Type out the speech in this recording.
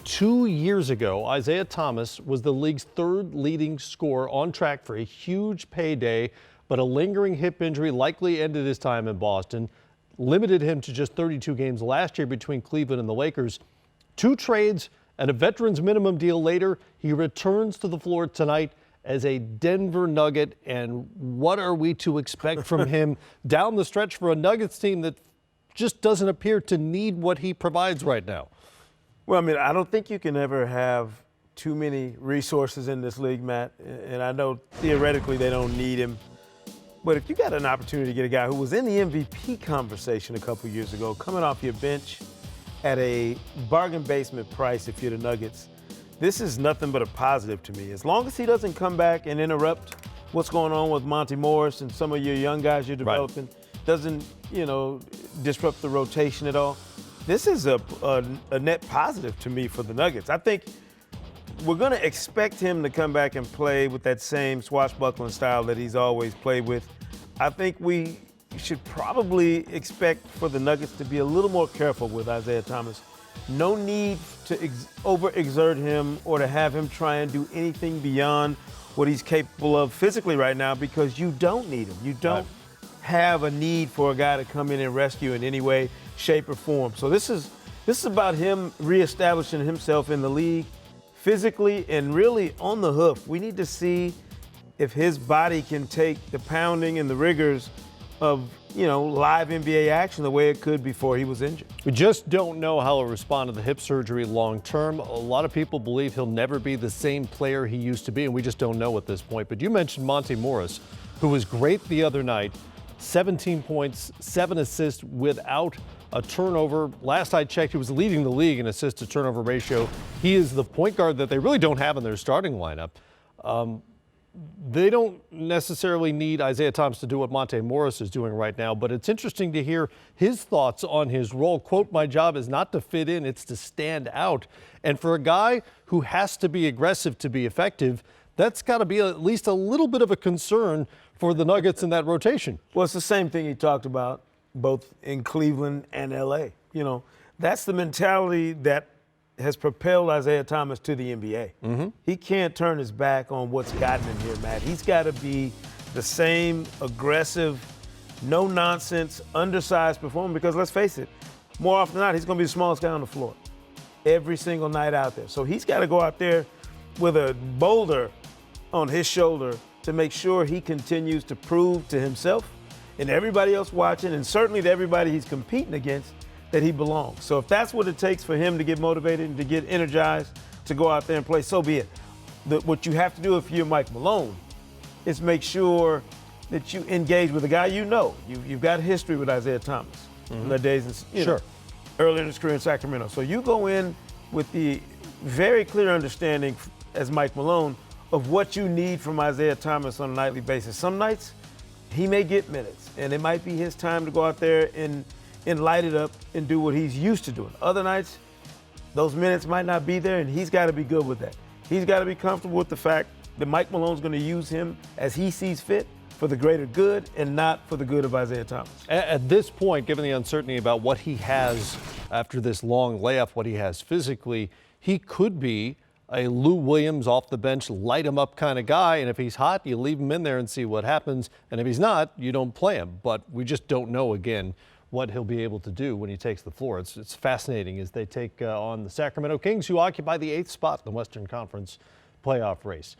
2 years ago, Isaiah Thomas was the league's third leading scorer, on track for a huge payday, but a lingering hip injury likely ended his time in Boston, limited him to just 32 games last year between Cleveland and the Lakers. 2 trades and a veterans minimum deal later, he returns to the floor tonight as a Denver Nugget. And what are we to expect from him down the stretch for a Nuggets team that just doesn't appear to need what he provides right now? Well, I mean, I don't think you can ever have too many resources in this league, Matt. And I know theoretically they don't need him. But if you got an opportunity to get a guy who was in the MVP conversation a couple years ago, coming off your bench at a bargain basement price if you're the Nuggets, this is nothing but a positive to me. As long as he doesn't come back and interrupt what's going on with Monty Morris and some of your young guys you're developing, doesn't, disrupt the rotation at all, this is a net positive to me for the Nuggets. I think we're going to expect him to come back and play with that same swashbuckling style that he's always played with. I think we should probably expect for the Nuggets to be a little more careful with Isaiah Thomas. No need to overexert him or to have him try and do anything beyond what he's capable of physically right now, because you don't need him. You don't have a need for a guy to come in and rescue in any way, shape, or form. So this is about him reestablishing himself in the league physically and really on the hoof. We need to see if his body can take the pounding and the rigors of, live NBA action the way it could before he was injured. We just don't know how he'll respond to the hip surgery long term. A lot of people believe he'll never be the same player he used to be, and we just don't know at this point. But you mentioned Monty Morris, who was great the other night. 17 points, 7 assists without a turnover. Last I checked, he was leading the league in assist to turnover ratio. He is the point guard that they really don't have in their starting lineup. They don't necessarily need Isaiah Thomas to do what Monte Morris is doing right now, but it's interesting to hear his thoughts on his role. Quote, "My job is not to fit in, it's to stand out." And for a guy who has to be aggressive to be effective, that's got to be at least a little bit of a concern for the Nuggets in that rotation. Well, it's the same thing he talked about both in Cleveland and L.A. That's the mentality that has propelled Isaiah Thomas to the NBA. He can't turn his back on what's gotten him here, Matt. He's got to be the same aggressive, no-nonsense, undersized performer, because let's face it, more often than not, he's going to be the smallest guy on the floor every single night out there. So he's got to go out there with a boulder on his shoulder to make sure he continues to prove to himself and everybody else watching, and certainly to everybody he's competing against, that he belongs. So if that's what it takes for him to get motivated and to get energized to go out there and play, so be it. What you have to do if you're Mike Malone is make sure that you engage with a guy you've got history with Isaiah Thomas in the days earlier in his career in Sacramento. So you go in with the very clear understanding as Mike Malone of what you need from Isaiah Thomas on a nightly basis. Some nights he may get minutes, and it might be his time to go out there and light it up and do what he's used to doing. Other nights, those minutes might not be there, and he's got to be good with that. He's got to be comfortable with the fact that Mike Malone's going to use him as he sees fit for the greater good and not for the good of Isaiah Thomas. At this point, given the uncertainty about what he has after this long layoff, what he has physically, he could be a Lou Williams off the bench, light him up kind of guy. And if he's hot, you leave him in there and see what happens. And if he's not, you don't play him. But we just don't know, again, what he'll be able to do when he takes the floor. It's fascinating as they take on the Sacramento Kings, who occupy the 8th spot in the Western Conference playoff race.